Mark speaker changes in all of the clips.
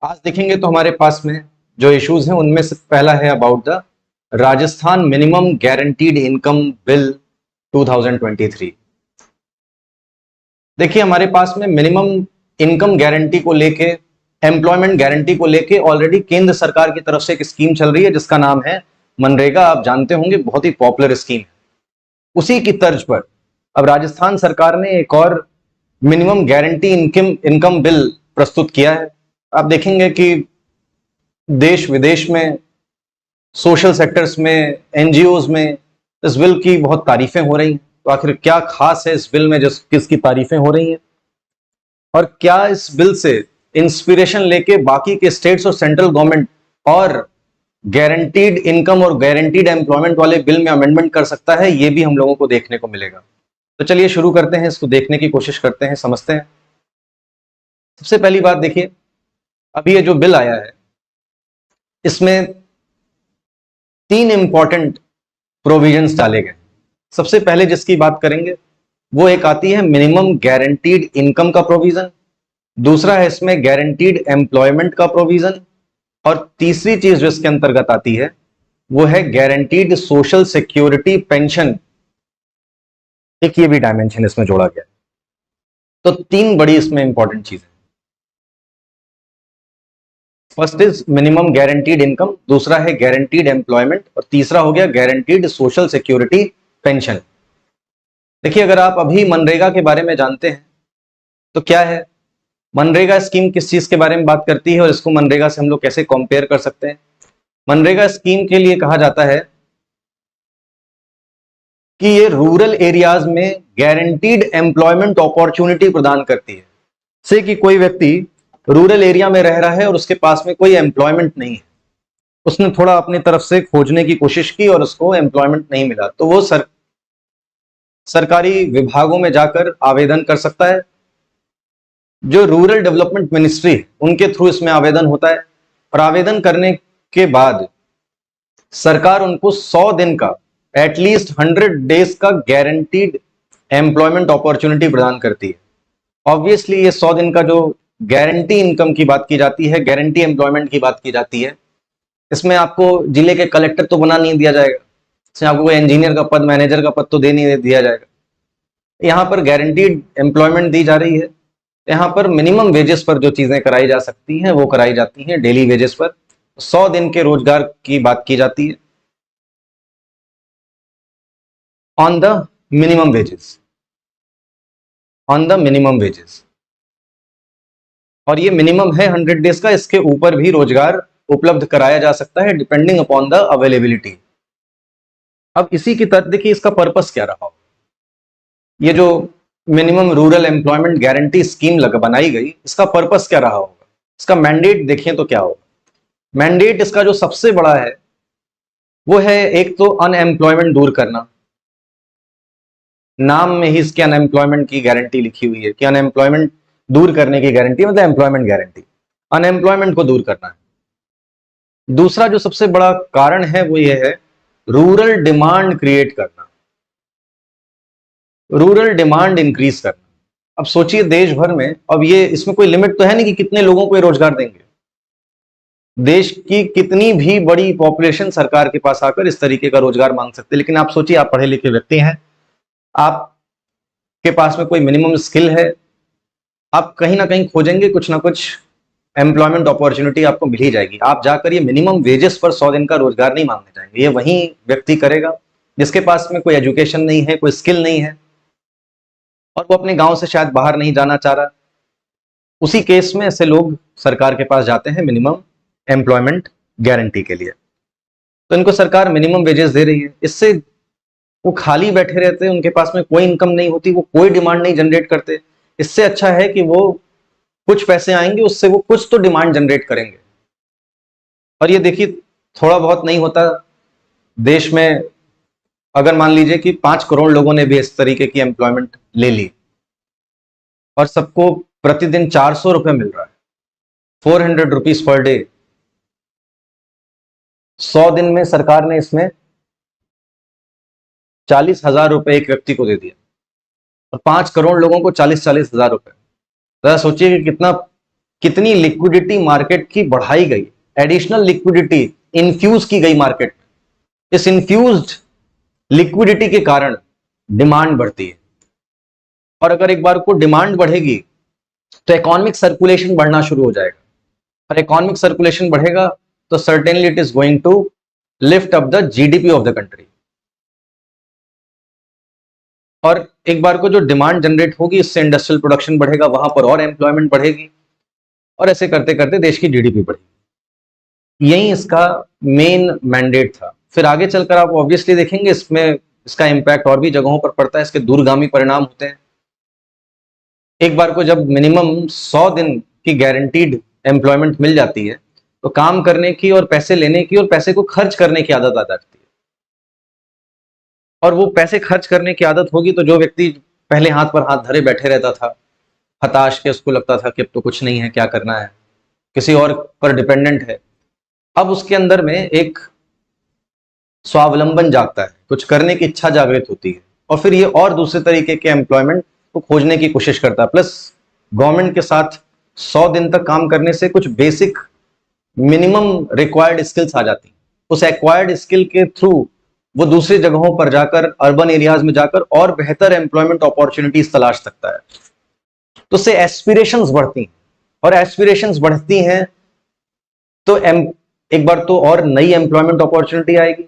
Speaker 1: आज देखेंगे तो हमारे पास में जो इश्यूज हैं उनमें से पहला है about the Rajasthan minimum guaranteed income bill 2023। देखिए हमारे पास में मिनिमम इनकम गारंटी को लेके, एम्प्लॉयमेंट गारंटी को लेके ऑलरेडी केंद्र सरकार की तरफ से एक स्कीम चल रही है जिसका नाम है मनरेगा। आप जानते होंगे, बहुत ही पॉपुलर स्कीम है। उसी की तर्ज पर अब राजस्थान सरकार ने एक और मिनिमम गारंटी इनकम बिल प्रस्तुत किया है। आप देखेंगे कि देश विदेश में, सोशल सेक्टर्स में, एनजीओज में इस बिल की बहुत तारीफें हो रही हैं। तो आखिर क्या खास है इस बिल में किसकी तारीफें हो रही हैं, और क्या इस बिल से इंस्पिरेशन लेके बाकी के स्टेट्स और सेंट्रल गवर्नमेंट और गारंटीड इनकम और गारंटीड एम्प्लॉयमेंट वाले बिल में अमेंडमेंट कर सकता है, ये भी हम लोगों को देखने को मिलेगा। तो चलिए शुरू करते हैं, इसको देखने की कोशिश करते हैं, समझते हैं। सबसे पहली बात देखिए, अभी ये जो बिल आया है इसमें 3 इंपॉर्टेंट प्रोविजंस डाले गए। सबसे पहले जिसकी बात करेंगे वो एक आती है मिनिमम गारंटीड इनकम का प्रोविजन, दूसरा है इसमें गारंटीड एम्प्लॉयमेंट का प्रोविजन, और तीसरी चीज जो इसके अंतर्गत आती है वो है गारंटीड सोशल सिक्योरिटी पेंशन। एक ये भी डायमेंशन इसमें जोड़ा गया। तो 3 बड़ी इसमें इंपॉर्टेंट चीजें। First is minimum guaranteed income, दूसरा है गारंटीड एम्प्लॉयमेंट, और तीसरा हो गया गारंटीड सोशल सिक्योरिटी पेंशन। देखिए अगर आप अभी मनरेगा के बारे में जानते हैं तो क्या है, मनरेगा स्कीम किस चीज के बारे में बात करती है और इसको मनरेगा से हम लोग कैसे कंपेयर कर सकते हैं। मनरेगा स्कीम के लिए कहा जाता है कि ये रूरल एरियाज में गारंटीड एम्प्लॉयमेंट अपॉर्चुनिटी प्रदान करती है। से कि कोई व्यक्ति रूरल एरिया में रह रहा है और उसके पास में कोई एम्प्लॉयमेंट नहीं है, उसने थोड़ा अपनी तरफ से खोजने की कोशिश की और उसको एम्प्लॉयमेंट नहीं मिला, तो वो सरकारी विभागों में जाकर आवेदन कर सकता है। जो रूरल डेवलपमेंट मिनिस्ट्री है उनके थ्रू इसमें आवेदन होता है, और आवेदन करने के बाद सरकार उनको 100 दिन का, एटलीस्ट 100 डेज का गारंटीड एम्प्लॉयमेंट अपॉर्चुनिटी प्रदान करती है। ऑब्वियसली ये 100 दिन का जो गारंटी इनकम की बात की जाती है, गारंटी एम्प्लॉयमेंट की बात की जाती है, इसमें आपको जिले के कलेक्टर तो बना नहीं दिया जाएगा, इसमें आपको इंजीनियर का पद, मैनेजर का पद तो दे नहीं दिया जाएगा। यहाँ पर गारंटीड एम्प्लॉयमेंट दी जा रही है। यहाँ पर मिनिमम वेजेस पर जो चीजें कराई जा सकती हैं वो कराई जाती हैं, डेली वेजेस पर 100 दिन के रोजगार की बात की जाती है on the minimum wages, on the minimum wages. और ये मिनिमम है 100 डेज का, इसके ऊपर भी रोजगार उपलब्ध कराया जा सकता है डिपेंडिंग अपॉन द अवेलेबिलिटी। अब इसी की तरह देखिए इसका पर्पस क्या रहा, ये जो minimum rural employment guarantee scheme बनाई गई, इसका पर्पस क्या रहा होगा, इसका मैंडेट देखें तो क्या होगा। मैंडेट इसका जो सबसे बड़ा है वो है एक तो अनएम्प्लॉयमेंट दूर करना। नाम में ही इसके अनएम्प्लॉयमेंट की गारंटी लिखी हुई है कि अनएम्प्लॉयमेंट दूर करने की गारंटी, मतलब एम्प्लॉयमेंट गारंटी, अनएम्प्लॉयमेंट को दूर करना है। दूसरा जो सबसे बड़ा कारण है वो ये है रूरल डिमांड क्रिएट करना, रूरल डिमांड इंक्रीज करना। अब सोचिए देश भर में, अब ये इसमें कोई लिमिट तो है नहीं कि कितने लोगों को ये रोजगार देंगे। देश की कितनी भी बड़ी पॉपुलेशन सरकार के पास आकर इस तरीके का रोजगार मांग सकते हैं। लेकिन आप सोचिए, आप पढ़े लिखे व्यक्ति हैं, आपके पास में कोई मिनिमम स्किल है, आप कहीं ना कहीं खोजेंगे, कुछ ना कुछ एम्प्लॉयमेंट अपॉर्चुनिटी आपको मिल ही जाएगी। आप जाकर ये मिनिमम वेजेस पर 100 दिन का रोजगार नहीं मांगने जाएंगे, ये वही व्यक्ति करेगा जिसके पास में कोई एजुकेशन नहीं है, कोई स्किल नहीं है, और वो अपने गांव से शायद बाहर नहीं जाना चाह रहा। उसी केस में ऐसे लोग सरकार के पास जाते हैं मिनिमम एम्प्लॉयमेंट गारंटी के लिए। तो इनको सरकार मिनिमम वेजेस दे रही है, इससे वो खाली बैठे रहते हैं, उनके पास में कोई इनकम नहीं होती, वो कोई डिमांड नहीं जनरेट करते। इससे अच्छा है कि वो कुछ पैसे आएंगे, उससे वो कुछ तो डिमांड जनरेट करेंगे। और ये देखिए थोड़ा बहुत नहीं होता, देश में अगर मान लीजिए कि 5 करोड़ लोगों ने भी इस तरीके की एम्प्लॉयमेंट ले ली और सबको प्रतिदिन 400 रुपए मिल रहा है, 400 रुपीज पर डे, 100 दिन में सरकार ने इसमें 40,000 रुपए एक व्यक्ति को दे दिया, और 5 करोड़ लोगों को 40,000 रुपए। जरा सोचिए कि कितना कितनी लिक्विडिटी मार्केट की बढ़ाई गई, एडिशनल लिक्विडिटी इन्फ्यूज की गई मार्केट में। इस इन्फ्यूज्ड लिक्विडिटी के कारण डिमांड बढ़ती है, और अगर एक बार को डिमांड बढ़ेगी तो इकोनॉमिक सर्कुलेशन बढ़ना शुरू हो जाएगा, और इकोनॉमिक सर्कुलेशन बढ़ेगा तो certainly it is going to lift up the GDP of the country. और एक बार को जो डिमांड जनरेट होगी, इससे इंडस्ट्रियल प्रोडक्शन बढ़ेगा, वहां पर और एम्प्लॉयमेंट बढ़ेगी, और ऐसे करते करते देश की जीडीपी बढ़ेगी। यही इसका मेन मैंडेट था। फिर आगे चलकर आप ऑब्वियसली देखेंगे इसमें इसका इंपैक्ट और भी जगहों पर पड़ता है, इसके दूरगामी परिणाम होते हैं। एक बार को जब मिनिमम 100 दिन की गारंटीड एम्प्लॉयमेंट मिल जाती है, तो काम करने की और पैसे लेने की और पैसे को खर्च करने की आदत आ जाती है। और वो पैसे खर्च करने की आदत होगी तो जो व्यक्ति पहले हाथ पर हाथ धरे बैठे रहता था, हताश के, उसको लगता था कि अब तो कुछ नहीं है, क्या करना है, किसी और पर डिपेंडेंट है, अब उसके अंदर में एक स्वावलंबन जागता है, कुछ करने की इच्छा जागृत होती है, और फिर ये और दूसरे तरीके के एम्प्लॉयमेंट को खोजने की कोशिश करता है। प्लस गवर्नमेंट के साथ 100 दिन तक काम करने से कुछ बेसिक मिनिमम रिक्वायर्ड स्किल्स आ जाती हैं। उस एक्वायर्ड स्किल के थ्रू वो दूसरी जगहों पर जाकर, अर्बन एरियाज में जाकर और बेहतर एम्प्लॉयमेंट अपॉर्चुनिटीज तलाश सकता है। तो उससे एस्पिरेशंस बढ़ती हैं, और एस्पिरेशंस बढ़ती हैं तो एक बार तो और नई एम्प्लॉयमेंट अपॉर्चुनिटी आएगी,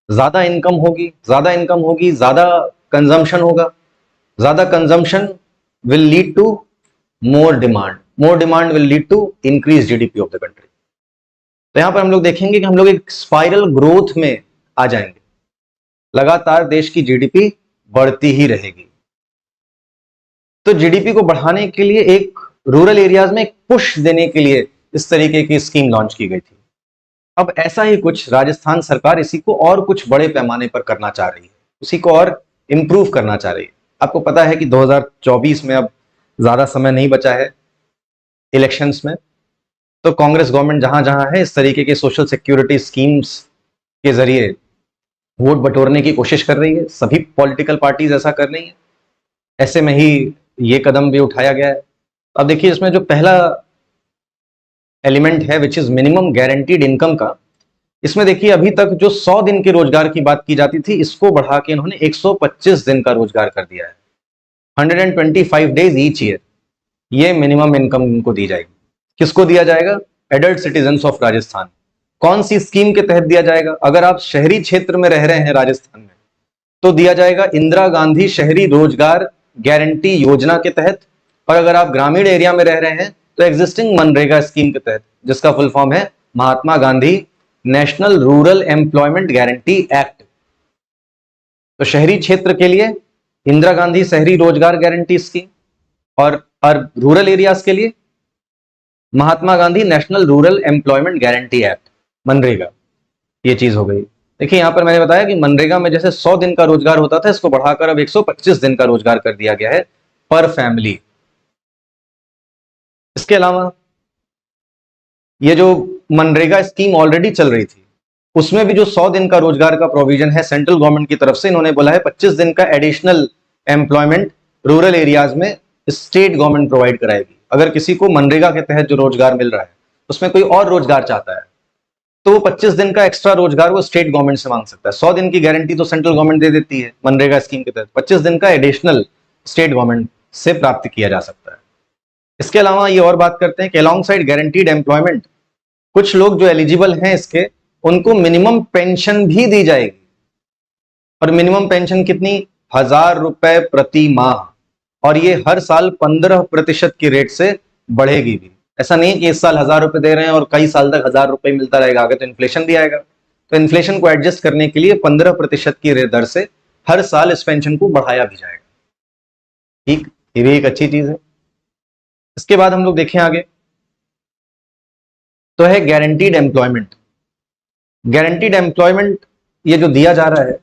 Speaker 1: ज्यादा इनकम होगी, ज्यादा इनकम होगी, ज्यादा कंजम्पशन होगा, ज्यादा consumption will lead to more demand, more demand will lead to increase GDP of the country. तो यहां पर हम लोग देखेंगे कि हम लोग एक स्पाइरल ग्रोथ में आ जाएंगे, लगातार देश की जीडीपी बढ़ती ही रहेगी। तो जीडीपी को बढ़ाने के लिए एक रूरल एरियाज में एक पुश देने के लिए इस तरीके की स्कीम लॉन्च की गई थी। अब ऐसा ही कुछ राजस्थान सरकार इसी को और कुछ बड़े पैमाने पर करना चाह रही है, उसी को और इंप्रूव करना चाह रही है। आपको पता है कि 2024 में अब ज्यादा समय नहीं बचा है इलेक्शंस में, तो कांग्रेस गवर्नमेंट जहां जहां है इस तरीके के सोशल सिक्योरिटी स्कीम्स के जरिए वोट बटोरने की कोशिश कर रही है। सभी पॉलिटिकल पार्टीज ऐसा कर रही है, ऐसे में ही ये कदम भी उठाया गया है। अब देखिए इसमें जो पहला एलिमेंट है which is minimum guaranteed income का, इसमें देखिए अभी तक जो 100 दिन के रोजगार की बात की जाती थी, इसको बढ़ा के इन्होंने 125 दिन का रोजगार कर दिया है। 125 डेज ईच ईयर ये मिनिमम इनकम इनको दी जाएगी। किसको दिया जाएगा? Adult citizens of Rajasthan. कौन सी स्कीम के तहत दिया जाएगा? अगर आप शहरी क्षेत्र में रह रहे हैं राजस्थान में, तो दिया जाएगा इंदिरा गांधी शहरी रोजगार गारंटी योजना के तहत, और अगर आप ग्रामीण एरिया में रह रहे हैं तो एग्जिस्टिंग मनरेगा स्कीम के तहत, जिसका फुल फॉर्म है Mahatma Gandhi national rural employment guarantee act. तो शहरी क्षेत्र के लिए इंदिरा गांधी शहरी रोजगार गारंटी स्कीम, और रूरल एरियाज के लिए Mahatma Gandhi national rural employment guarantee act, मनरेगा। ये चीज हो गई। देखिए यहां पर मैंने बताया कि मनरेगा में जैसे 100 दिन का रोजगार होता था, इसको बढ़ाकर अब 125 दिन का रोजगार कर दिया गया है पर फैमिली। इसके अलावा ये जो मनरेगा स्कीम ऑलरेडी चल रही थी, उसमें भी जो 100 दिन का रोजगार का प्रोविजन है सेंट्रल गवर्नमेंट की तरफ से, इन्होंने बोला है 25 दिन का एडिशनल एम्प्लॉयमेंट रूरल एरियाज में स्टेट गवर्नमेंट प्रोवाइड कराएगी। अगर किसी को मनरेगा के तहत जो रोजगार मिल रहा है उसमें कोई और रोजगार चाहता है, तो वो 25 दिन का एक्स्ट्रा रोजगार वो स्टेट गवर्नमेंट से मांग सकता है। 100 दिन की गारंटी तो सेंट्रल गवर्नमेंट दे देती है मनरेगा स्कीम के तहत, 25 दिन का एडिशनल स्टेट गवर्नमेंट से प्राप्त किया जा सकता है। इसके अलावा ये और बात करते हैं कि अलॉन्ग साइड गारंटीड एम्प्लॉयमेंट, कुछ लोग जो एलिजिबल हैं इसके, उनको मिनिमम पेंशन भी दी जाएगी। और मिनिमम पेंशन कितनी? 1000 रुपए प्रति माह, और ये हर साल 15% की रेट से बढ़ेगी भी। ऐसा नहीं कि इस साल 1000 रुपए दे रहे हैं और कई साल तक 1000 रुपए मिलता रहेगा, आगे तो इन्फ्लेशन भी आएगा। तो इन्फ्लेशन को एडजस्ट करने के लिए 15% की दर से हर साल इस पेंशन को बढ़ाया भी जाएगा। ठीक, ये भी एक अच्छी चीज है। इसके बाद हम लोग देखें आगे, तो है गारंटीड एम्प्लॉयमेंट। गारंटीड एम्प्लॉयमेंट ये जो दिया जा रहा है,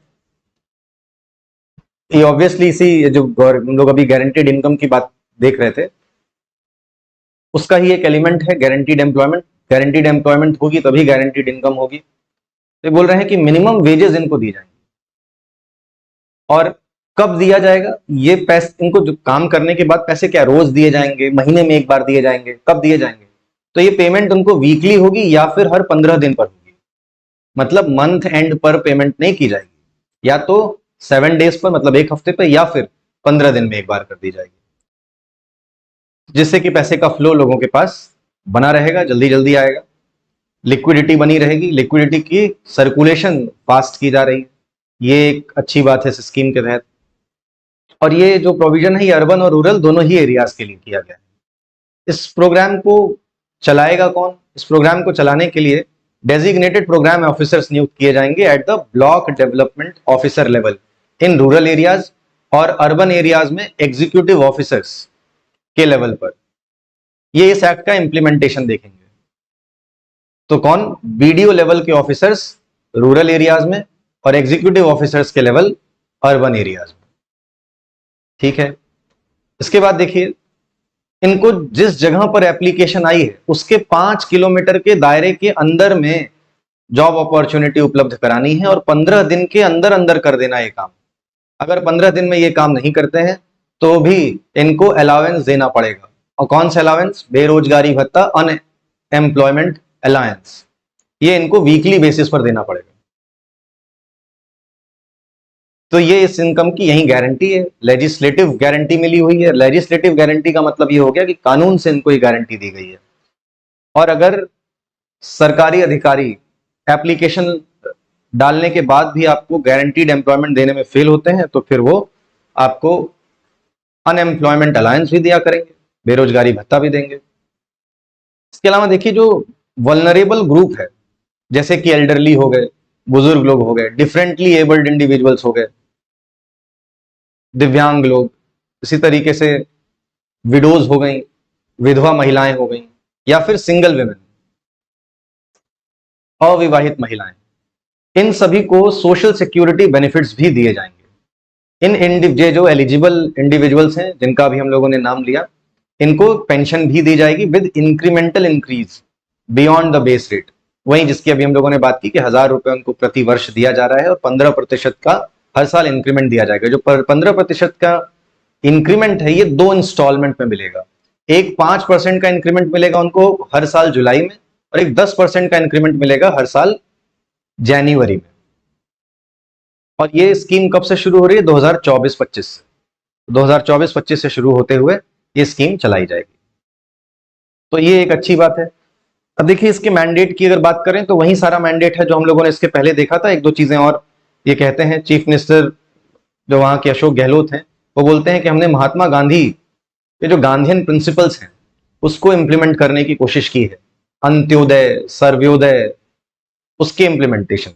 Speaker 1: ये ऑब्वियसली इसी जो हम लोग अभी गारंटीड इनकम की बात देख रहे थे, उसका ही एक एलिमेंट है गारंटीड एम्प्लॉयमेंट। गारंटीड एम्प्लॉयमेंट होगी तभी गारंटीड इनकम होगी। तो बोल रहे हैं कि मिनिमम वेजेस इनको दी जाएंगी, और कब दिया जाएगा ये पैसे? इनको जो काम करने के बाद पैसे क्या रोज दिए जाएंगे, महीने में एक बार दिए जाएंगे, कब दिए जाएंगे? तो ये पेमेंट उनको वीकली होगी या फिर हर 15 दिन पर होगी। मतलब मंथ एंड पर पेमेंट नहीं की जाएगी, या तो 7 डेज पर मतलब एक हफ्ते पर, या फिर 15 दिन में एक बार कर दी जाएगी, जिससे कि पैसे का फ्लो लोगों के पास बना रहेगा, जल्दी जल्दी आएगा, लिक्विडिटी बनी रहेगी, लिक्विडिटी की सर्कुलेशन फास्ट की जा रही है। ये एक अच्छी बात है इस स्कीम के तहत। और ये जो प्रोविजन है ये अर्बन और रूरल दोनों ही एरियाज के लिए किया गया है। इस प्रोग्राम को चलाएगा कौन? इस प्रोग्राम को चलाने के लिए डेजिग्नेटेड प्रोग्राम ऑफिसर्स नियुक्त किए जाएंगे at the block development officer level in rural areas, और अर्बन एरियाज में एग्जीक्यूटिव ऑफिसर्स के लेवल पर। ये इस एक्ट का इंप्लीमेंटेशन देखेंगे। तो कौन? बीडीओ लेवल के ऑफिसर्स रूरल एरियाज में और एग्जीक्यूटिव ऑफिसर्स के लेवल अर्बन एरियाज में। ठीक है। इसके बाद देखिए, इनको जिस जगह पर एप्लीकेशन आई है उसके 5 किलोमीटर के दायरे के अंदर में जॉब अपॉर्चुनिटी उपलब्ध करानी है, और 15 दिन के अंदर अंदर कर देना ये काम। अगर 15 दिन में ये काम नहीं करते हैं तो भी इनको अलाउंस देना पड़ेगा। और कौन सा अलाउंस? बेरोजगारी भत्ता, अनएम्प्लॉयमेंट अलाउंस। ये इनको वीकली बेसिस पर देना पड़ेगा। तो ये इस इनकम की यही गारंटी है। लेजिस्लेटिव गारंटी मिली हुई है। लेजिस्लेटिव गारंटी का मतलब ये हो गया कि कानून से इनको ये गारंटी दी गई है। और अगर सरकारी अधिकारी एप्लीकेशन डालने के बाद भी आपको गारंटीड एम्प्लॉयमेंट देने में फेल होते हैं तो फिर वो आपको अनएम्प्लॉयमेंट अलायंस भी दिया करेंगे, बेरोजगारी भत्ता भी देंगे। इसके अलावा देखिए, जो वल्नरेबल ग्रुप है, जैसे कि एल्डरली हो गए, बुजुर्ग लोग हो गए, डिफरेंटली एबल्ड इंडिविजुअल्स हो गए, दिव्यांग लोग, इसी तरीके से विडोज हो गई, विधवा महिलाएं हो गई, या फिर सिंगल विमेन, अविवाहित महिलाएं, इन सभी को सोशल सिक्योरिटी बेनिफिट्स भी दिए जाएंगे। इन जो एलिजिबल इंडिविजुअल्स हैं जिनका अभी हम लोगों ने नाम लिया, इनको पेंशन भी दी जाएगी with incremental increase beyond the base rate. वहीं जिसकी अभी हम लोगों ने बात की कि 1000 रुपए उनको प्रति वर्ष दिया जा रहा है, और 15% का हर साल इंक्रीमेंट दिया जाएगा। जो 15% का इंक्रीमेंट है ये 2 इंस्टॉलमेंट में मिलेगा। एक 5% का इंक्रीमेंट मिलेगा उनको हर साल जुलाई में, और एक 10% का इंक्रीमेंट मिलेगा हर साल जनवरी में। और ये स्कीम कब से शुरू हो रही है? 2024-25 से। 2024-25 से शुरू होते हुए ये स्कीम चलाई जाएगी। तो ये एक अच्छी बात है। अब देखिए, इसके मैंडेट की अगर बात करें तो वही सारा मैंडेट है जो हम लोगों ने इसके पहले देखा था। 1-2 चीजें और ये कहते हैं। चीफ मिनिस्टर जो वहां के अशोक गहलोत हैं, वो बोलते हैं कि हमने महात्मा गांधी के जो गांधीयन प्रिंसिपल्स हैं उसको इंप्लीमेंट करने की कोशिश की है। अंत्योदय, सर्वोदय, उसके इंप्लीमेंटेशन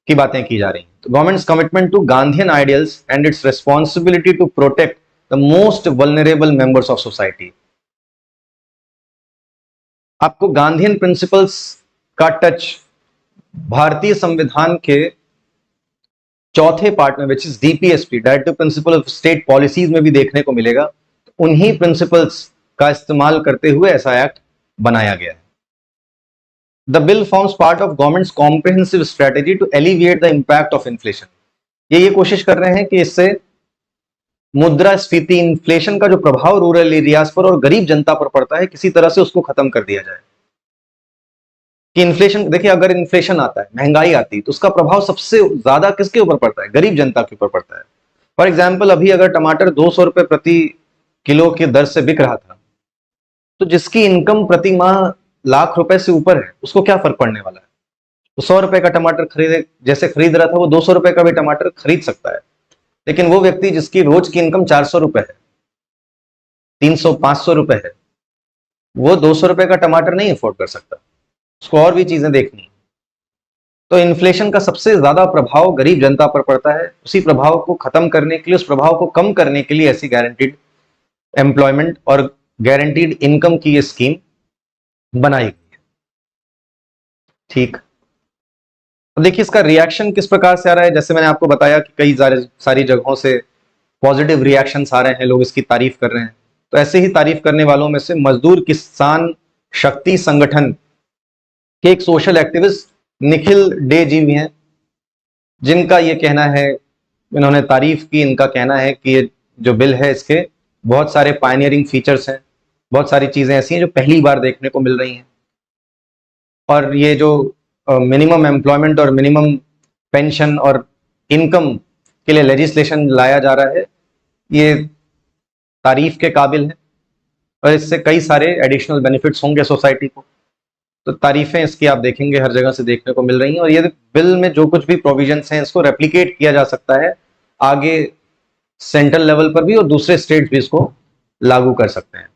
Speaker 1: की बातें की जा रही हैं। तो government's commitment to Gandhian ideals and its responsibility to protect the most vulnerable members of society. आपको गांधीयन प्रिंसिपल्स का टच भारतीय संविधान के चौथे पार्ट में, which is DPSP, directive principle of state policies में भी देखने को मिलेगा। उन्हीं प्रिंसिपल्स का इस्तेमाल करते हुए ऐसा एक्ट बनाया गया है। The bill forms part of government's comprehensive strategy to alleviate the impact of inflation. ये कोशिश कर रहे हैं कि इससे मुद्रास्फीति, इन्फ्लेशन का जो प्रभाव रूरल एरियाज पर और गरीब जनता पर पड़ता है, किसी तरह से उसको खत्म कर दिया जाए। कि इन्फ्लेशन, देखिए अगर इन्फ्लेशन आता है, महंगाई आती है, तो उसका प्रभाव सबसे ज्यादा किसके ऊपर पड़ता है? गरीब जनता के ऊपर पड़ता है। फॉर एग्जाम्पल, अभी अगर टमाटर 200 रुपए प्रति किलो की दर से बिक रहा था, तो जिसकी इनकम प्रति माह लाख रुपए से ऊपर है उसको क्या फर्क पड़ने वाला है? तो 100 रुपए का टमाटर जैसे खरीद रहा था, वो 200 रुपए का भी टमाटर खरीद सकता है। लेकिन वो व्यक्ति जिसकी रोज की इनकम 400 रुपए है, 300-500 रुपए है, वो 200 रुपए का टमाटर नहीं अफोर्ड कर सकता, उसको और भी चीजें देखनी। तो इन्फ्लेशन का सबसे ज्यादा प्रभाव गरीब जनता पर पड़ता है। उसी प्रभाव को खत्म करने के लिए, उस प्रभाव को कम करने के लिए ऐसी गारंटीड एम्प्लॉयमेंट और गारंटीड इनकम की ये स्कीम बनाई गई है। ठीक, अब देखिए इसका रिएक्शन किस प्रकार से आ रहा है। जैसे मैंने आपको बताया कि कई सारी जगहों से पॉजिटिव रिएक्शंस आ रहे हैं, लोग इसकी तारीफ कर रहे हैं। तो ऐसे ही तारीफ करने वालों में से मजदूर किसान शक्ति संगठन के एक सोशल एक्टिविस्ट निखिल डे जी भी हैं, जिनका ये कहना है इन्होंने तारीफ की, इनका कहना है कि ये जो बिल है इसके बहुत सारे पायनियरिंग फीचर्स हैं, बहुत सारी चीज़ें ऐसी हैं जो पहली बार देखने को मिल रही हैं। और ये जो मिनिमम एम्प्लॉयमेंट और मिनिमम पेंशन और इनकम के लिए लेजिस्लेशन लाया जा रहा है, ये तारीफ के काबिल है और इससे कई सारे एडिशनल बेनिफिट्स होंगे सोसाइटी को। तो तारीफें इसकी आप देखेंगे हर जगह से देखने को मिल रही हैं, और ये बिल में जो कुछ भी प्रोविजंस हैं इसको रेप्लिकेट किया जा सकता है आगे सेंट्रल लेवल पर भी, और दूसरे स्टेट्स भी इसको लागू कर सकते हैं।